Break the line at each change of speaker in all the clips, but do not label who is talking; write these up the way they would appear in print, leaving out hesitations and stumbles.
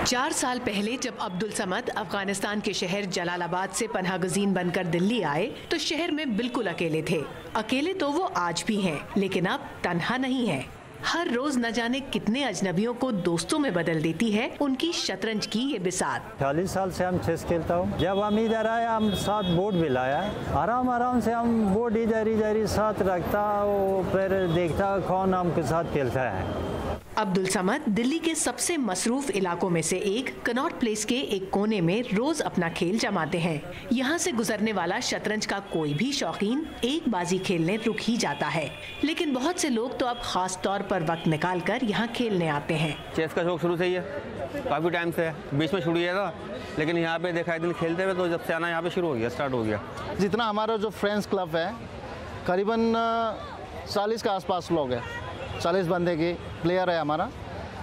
4 साल पहले जब अब्दुल समद अफगानिस्तान के शहर जलालाबाद से पनाहगज़ीन बनकर दिल्ली आए तो शहर में बिल्कुल अकेले थे। अकेले तो वो आज भी हैं, लेकिन अब तन्हा नहीं है। हर रोज न जाने कितने अजनबियों को दोस्तों में बदल देती है उनकी शतरंज की ये बिसात।
40 साल से हम चेस खेलता हूँ। जब हम इधर आए हम साथ बोर्ड भी लाया, आराम से हम बोर्ड इधर साथ रखता, फिर देखता कौन हमके साथ खेलता है।
अब्दुल समद दिल्ली के सबसे मसरूफ इलाकों में से एक कनॉट प्लेस के एक कोने में रोज अपना खेल जमाते हैं। यहाँ से गुजरने वाला शतरंज का कोई भी शौकीन एक बाजी खेलने रुक ही जाता है, लेकिन बहुत से लोग तो अब खास तौर पर वक्त निकाल कर यहाँ खेलने आते हैं।
चेस का शौक शुरू से ही है, काफ़ी टाइम से है, बीच में छूट गया था, लेकिन यहाँ पे देखा एक दिन खेलते हुए तो जब से आना यहाँ पे शुरू हो गया, स्टार्ट हो गया।
जितना हमारा जो फ्रेंड्स क्लब है करीबन 40 के आसपास लोग हैं, 40 बंदे की प्लेयर है हमारा।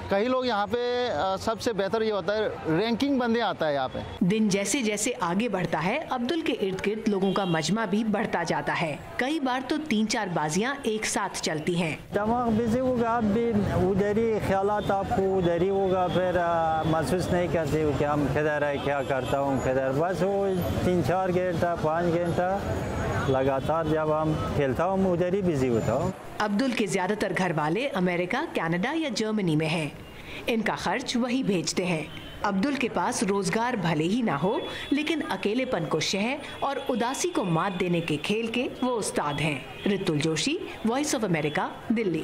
कई लोग यहाँ पे सबसे बेहतर ये होता है रैंकिंग बंदे आता है यहाँ पे। दिन
जैसे जैसे आगे बढ़ता है अब्दुल के इर्द गिर्द लोगों का मजमा भी बढ़ता जाता है। कई बार तो 3-4 बाजियाँ एक साथ चलती हैं।
दिमाग बिजी होगा, आप भी उधर ही ख्यालात आपको उधर ही होगा, फिर महसूस नहीं करते हो कि हम किधर है, क्या करता हूँ किधर। बस वो 3-4 घंटा 5 घंटा लगातार जब हम खेलता हूँ उधर ही बिजी होता हूँ।
अब्दुल के ज्यादातर घर वाले अमेरिका, कनाडा या जर्मनी में हैं। इनका खर्च वही भेजते हैं। अब्दुल के पास रोजगार भले ही ना हो, लेकिन अकेलेपन को शह और उदासी को मात देने के खेल के वो उस्ताद हैं। Ritul Joshi, Voice of America, Delhi.